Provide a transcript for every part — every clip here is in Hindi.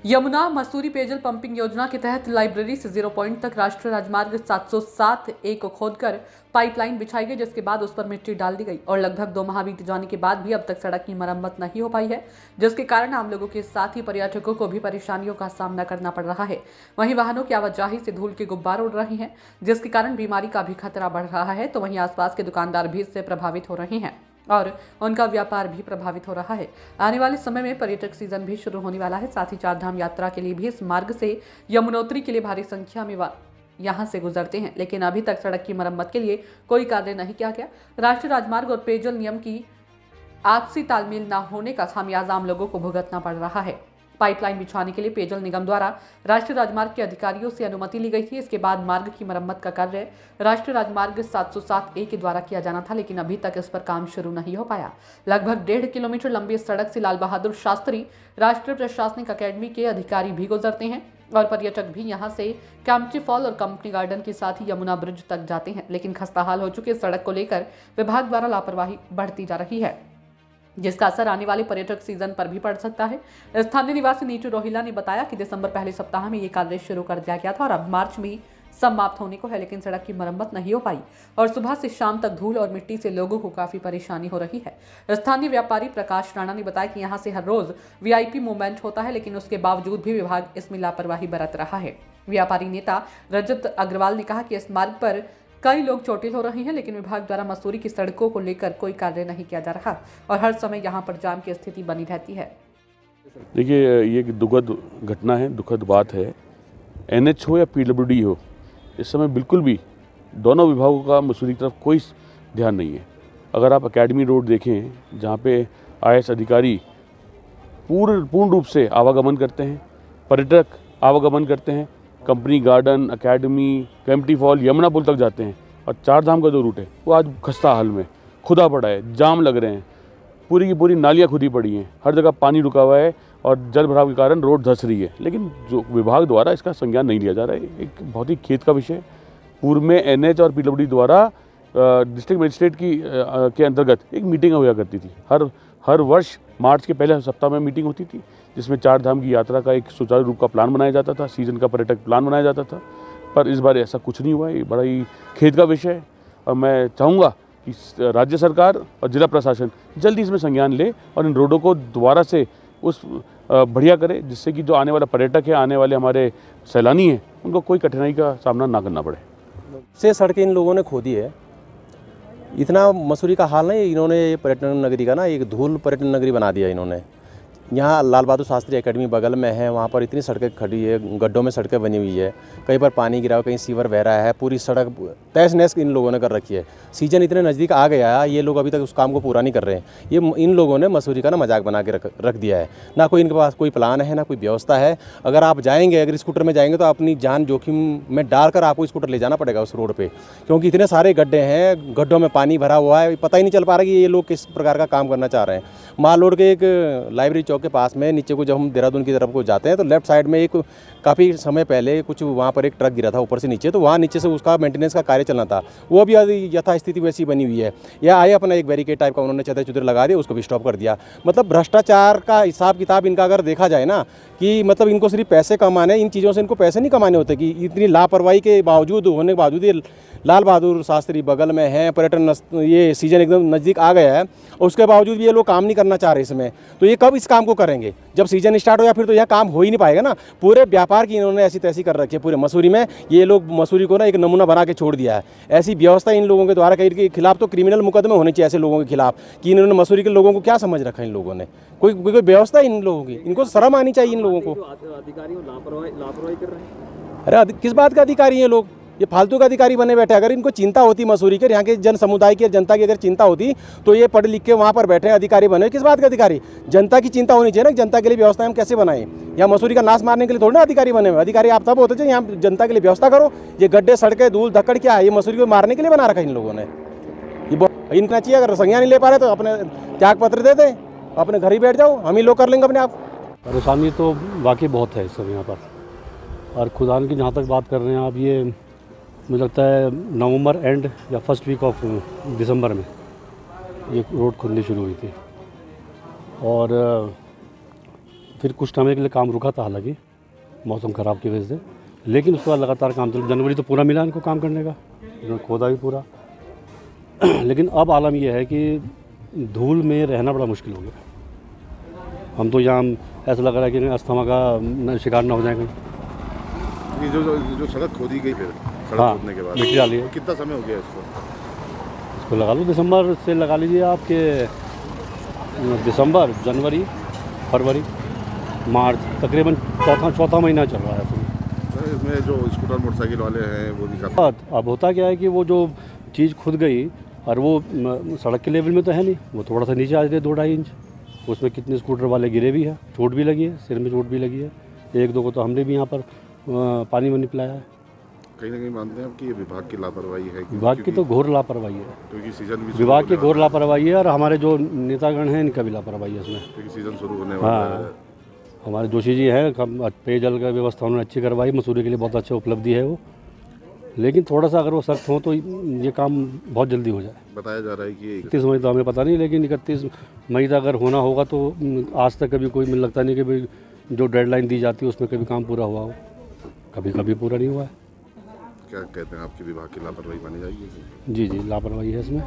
यमुना मसूरी पेयजल पंपिंग योजना के तहत लाइब्रेरी से 0 पॉइंट तक राष्ट्रीय राजमार्ग 707A को खोदकर पाइपलाइन बिछाई गई, जिसके बाद उस पर मिट्टी डाल दी गई और लगभग 2 माह बीत जाने के बाद भी अब तक सड़क की मरम्मत नहीं हो पाई है, जिसके कारण आम लोगों के साथ ही पर्यटकों को भी परेशानियों का सामना करना पड़ रहा है। वहीं वाहनों की आवाजाही से धूल के गुब्बार उड़ रहे हैं, जिसके कारण बीमारी का भी खतरा बढ़ रहा है। तो वहीं आसपास के दुकानदार भी इससे प्रभावित हो रहे हैं और उनका व्यापार भी प्रभावित हो रहा है। आने वाले समय में पर्यटक सीजन भी शुरू होने वाला है। साथ ही चारधाम यात्रा के लिए भी इस मार्ग से यमुनोत्री के लिए भारी संख्या में यहां से गुजरते हैं, लेकिन अभी तक सड़क की मरम्मत के लिए कोई कार्य नहीं किया गया। राष्ट्रीय राजमार्ग और पेयजल नियम की आपसी तालमेल न होने का खामियाजा आम लोगों को भुगतना पड़ रहा है। पाइपलाइन बिछाने के लिए पेयजल निगम द्वारा राष्ट्रीय राजमार्ग के अधिकारियों से अनुमति ली गई थी। इसके बाद मार्ग की मरम्मत का कार्य राष्ट्रीय राजमार्ग 707A के द्वारा किया जाना था, लेकिन अभी तक इस पर काम शुरू नहीं हो पाया। लगभग 1.5 किलोमीटर लंबी इस सड़क से लाल बहादुर शास्त्री राष्ट्रीय प्रशासनिक अकेडमी के अधिकारी भी गुजरते हैं और पर्यटक भी यहां से कैंपटी फॉल और कंपनी गार्डन के साथ ही यमुना ब्रिज तक जाते हैं, लेकिन खस्ताहाल हो चुके सड़क को लेकर विभाग द्वारा लापरवाही बढ़ती जा रही है, जिसका असर आने वाले पर्यटक सीजन पर भी पड़ सकता है। स्थानीय निवासी नीटू रोहिला ने बताया कि दिसंबर पहले सप्ताह में ये कार्य शुरू कर दिया गया था और अब मार्च में समाप्त होने को है, लेकिन सड़क की मरम्मत नहीं हो पाई और सुबह से शाम तक धूल और मिट्टी से लोगों को काफी परेशानी हो रही है। स्थानीय व्यापारी प्रकाश राणा ने बताया कि यहाँ से हर रोज VIP मूवमेंट होता है, लेकिन उसके बावजूद भी विभाग इसमें लापरवाही बरत रहा है। व्यापारी नेता रजत अग्रवाल ने कहा कि इस मार्ग पर कई लोग चोटिल हो रहे हैं, लेकिन विभाग द्वारा मसूरी की सड़कों को लेकर कोई कार्य नहीं किया जा रहा और हर समय यहां पर जाम की स्थिति बनी रहती है। देखिए, ये दुखद घटना है, दुखद बात है। NH हो या PWD हो, इस समय बिल्कुल भी दोनों विभागों का मसूरी की तरफ कोई ध्यान नहीं है। अगर आप अकेडमी रोड देखें, जहाँ पे IAS अधिकारी पूर्ण रूप से आवागमन करते हैं, पर्यटक आवागमन करते हैं, company garden, academy, Kempty fall, Yamuna पुल तक जाते हैं और चारधाम का जो रूट है वो आज खस्ता हाल में खुदा पड़ा है, जाम लग रहे हैं, पूरी की पूरी नालियाँ खुदी पड़ी हैं, हर जगह पानी रुका हुआ है और जल भराव के कारण रोड धंस रही है, लेकिन जो विभाग द्वारा इसका संज्ञान नहीं लिया जा रहा है। एक बहुत ही खेद का विषय। पूर्व में NH और PWD द्वारा डिस्ट्रिक्ट मजिस्ट्रेट के अंतर्गत एक मीटिंग हुआ करती थी। हर वर्ष मार्च के पहले सप्ताह में मीटिंग होती थी, जिसमें चारधाम की यात्रा का एक सुचारू रूप का प्लान बनाया जाता था, सीजन का पर्यटक प्लान बनाया जाता था, पर इस बार ऐसा कुछ नहीं हुआ है। ये बड़ा ही खेद का विषय है और मैं चाहूँगा कि राज्य सरकार और जिला प्रशासन जल्दी इसमें संज्ञान ले और इन रोडों को दोबारा से उस बढ़िया करे, जिससे कि जो आने वाला पर्यटक है, आने वाले हमारे सैलानी हैं, उनको कोई कठिनाई का सामना ना करना पड़े। से सड़कें इन लोगों ने खोदी है। इतना मसूरी का हाल नहीं, इन्होंने ये पर्यटन नगरी का ना एक धूल पर्यटन नगरी बना दिया इन्होंने। यहाँ लाल बहादुर शास्त्री एकेडमी बगल में है, वहाँ पर इतनी सड़कें खड़ी है, गड्ढों में सड़कें बनी हुई है, कहीं पर पानी गिरा हुआ, कहीं सीवर बह रहा है, पूरी सड़क तहस नहस इन लोगों ने कर रखी है। सीजन इतने नज़दीक आ गया है, ये लोग अभी तक उस काम को पूरा नहीं कर रहे हैं। ये इन लोगों ने मसूरी का ना मजाक बना के रख दिया है। ना कोई इनके पास कोई प्लान है, ना कोई व्यवस्था है। अगर आप जाएंगे, अगर स्कूटर में जाएंगे तो अपनी जान जोखिम में डालकर आपको स्कूटर ले जाना पड़ेगा उस रोड पर, क्योंकि इतने सारे गड्ढे हैं, गड्ढों में पानी भरा हुआ है, पता ही नहीं चल पा रहा कि ये लोग किस प्रकार का काम करना चाह रहे हैं। माल रोड के एक लाइब्रेरी चौक के पास में नीचे को जब हम देहरादून की तरफ को जाते हैं तो लेफ्ट साइड में एक काफ़ी समय पहले कुछ वहाँ पर एक ट्रक गिरा था ऊपर से नीचे, तो वहाँ नीचे से उसका मेंटेनेंस का कार्य चलना था, वो भी यथास्थिति वैसी बनी हुई है। या आए अपना एक बैरिकेड टाइप का उन्होंने चदर चुदर लगा दिया, उसको भी स्टॉप कर दिया। मतलब भ्रष्टाचार का हिसाब किताब इनका अगर देखा जाए ना, कि मतलब इनको सिर्फ पैसे कमाने, इन चीज़ों से इनको पैसे नहीं कमाने होते, कि इतनी लापरवाही के बावजूद होने के बावजूद ये लाल बहादुर शास्त्री बगल में है, पर्यटन ये सीजन एकदम नज़दीक आ गया है और उसके बावजूद भी ये लोग काम नहीं करना चाह रहे इसमें। तो ये कब इस काम को करेंगे? जब सीजन स्टार्ट हो या फिर तो यह काम हो ही नहीं पाएगा ना। पूरे व्यापार की इन्होंने ऐसी तैसी कर रखी है पूरे मसूरी में। ये लोग मसूरी को ना एक नमूना बना के छोड़ दिया है। ऐसी व्यवस्था इन लोगों के द्वारा के खिलाफ तो क्रिमिनल मुकदमे होने चाहिए ऐसे लोगों के खिलाफ, कि इन्होंने मसूरी के लोगों को क्या समझ रखा है इन लोगों ने। कोई व्यवस्था इन लोगों की, इनको शर्म आनी चाहिए इन लोगों को। अधिकारी लापरवाही कर रहे हैं। अरे किस बात का अधिकारी हैं लोग? ये फालतू का अधिकारी बने बैठे। अगर इनको चिंता होती मसूरी के, यहाँ के जन समुदाय की, जनता की अगर चिंता होती तो ये पढ़ लिख के वहाँ पर बैठे अधिकारी बने। किस बात के अधिकारी? जनता की चिंता होनी चाहिए ना, जनता के लिए व्यवस्था हम कैसे बनाएं। यहाँ मसूरी का नाश मारने के लिए थोड़ी ना अधिकारी बने हुए। अधिकारी आप तब होते थे यहाँ जनता के लिए व्यवस्था करो। ये गड्ढे, सड़कें, धूल धक्कड़ क्या है? ये मसूरी को मारने के लिए बना रखा है इन लोगों ने। ये इनका चाहिए, अगर संज्ञान नहीं ले पा रहे तो अपने त्याग पत्र दे दें, अपने घर ही बैठ जाओ, हम ही लोग कर लेंगे अपने आप। परेशानी तो वाकई बहुत है इस समय यहाँ पर। और खुदान की जहाँ तक बात कर रहे हैं आप, ये मुझे लगता है नवंबर एंड या फर्स्ट वीक ऑफ दिसंबर में ये रोड खुदनी शुरू हुई थी और फिर कुछ समय के लिए काम रुका था, हालांकि मौसम ख़राब की वजह से, लेकिन उसके बाद लगातार काम चल। जनवरी तो पूरा मिला इनको काम करने का, इन्होंने खोदा भी पूरा। लेकिन अब आलम यह है कि धूल में रहना बड़ा मुश्किल हो गया। हम तो यहाँ ऐसा लग रहा है कि अस्थमा का शिकार ना हो जाए कहीं। ये जो सड़क खोदी गई फिर सड़क हाँ, खोदने के बाद मिट्टी डाली है। कितना समय हो गया इसको? इसको लगा लो दिसंबर से, लगा लीजिए आपके दिसंबर, जनवरी, फरवरी, मार्च, तकरीबन चौथा महीना चल रहा है इसमें। इसमें जो स्कूटर मोटरसाइकिल वाले हैं वो भी काफ़ी। अब होता क्या है कि वो जो चीज़ खुद गई और वो सड़क के लेवल में तो है नहीं, वो थोड़ा सा नीचे आ जाते 2-2.5 इंच। उसमें कितने स्कूटर वाले गिरे भी हैं, चोट भी लगी है, सिर में चोट भी लगी है। 1-2 को तो हमने भी यहाँ पर पानी में पिलाया है। कहीं ना कहीं मानते हैं कि ये विभाग की लापरवाही है? विभाग की तो घोर लापरवाही है, क्योंकि सीजन भी विभाग की घोर लापरवाही है, और हमारे जो नेतागण हैं इनका भी लापरवाही है इसमें। क्योंकि सीजन शुरू होने वाला है। हमारे जोशी जी हैं, पेयजल का व्यवस्था उन्होंने अच्छी करवाई, मसूरी के लिए बहुत अच्छी उपलब्धि है वो। लेकिन थोड़ा सा अगर वो सख्त हो तो ये काम बहुत जल्दी हो जाए। बताया जा रहा है कि 31 मई तो हमें पता नहीं, लेकिन 31 मई तक अगर होना होगा तो आज तक कभी कोई मुझे लगता नहीं कि भाई जो डेडलाइन दी जाती है उसमें कभी काम पूरा हुआ हो। कभी पूरा नहीं हुआ है। क्या कहते हैं, आपके विभाग की लापरवाही मानी जाएगी? जी, लापरवाही है इसमें।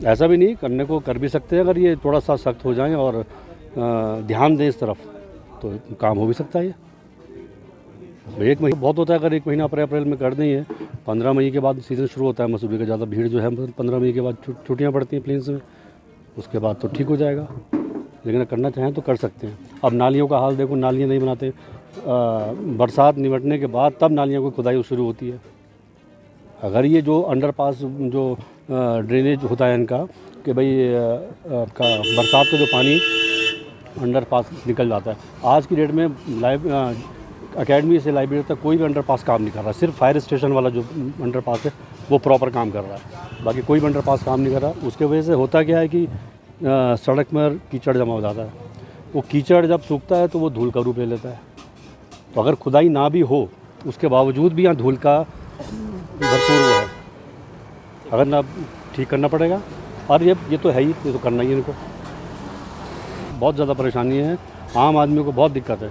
ऐसा भी नहीं, करने को कर भी सकते हैं अगर ये थोड़ा सा सख्त हो जाएं और ध्यान दें इस तरफ, तो काम हो भी सकता है। ये 1 महीना बहुत होता है, अगर 1 महीना अप्रैल में कर दें। 15 मई के बाद सीज़न शुरू होता है मसूरी का, ज़्यादा भीड़ जो है 15 मई के बाद छुट्टियाँ पड़ती हैं प्लेन्स में, उसके बाद तो ठीक हो जाएगा। लेकिन करना चाहें तो कर सकते हैं। अब नालियों का हाल देखो, नालियाँ नहीं बनाते, बरसात निमटने के बाद तब नालियों की खुदाई शुरू होती है। अगर ये जो अंडरपास जो ड्रेनेज होता है इनका, कि भाई आपका बरसात का जो पानी अंडरपास निकल जाता है। आज की डेट में अकेडमी से लाइब्रेरी तक कोई भी अंडरपास काम नहीं कर रहा, सिर्फ फायर स्टेशन वाला जो अंडरपास है वो प्रॉपर काम कर रहा है, बाकी कोई भी अंडरपास काम नहीं कर रहा। उसके वजह से होता क्या है कि सड़क में कीचड़ जमा हो जाता है। वो कीचड़ जब सूखता है तो वो धूल का रूप ले लेता है। तो अगर खुदाई ना भी हो उसके बावजूद भी यहाँ धूल का भरपूर वो है, अगर ना ठीक करना पड़ेगा। और ये तो है ही, ये तो करना ही है इनको। बहुत ज़्यादा परेशानी है, आम आदमी को बहुत दिक्कत है।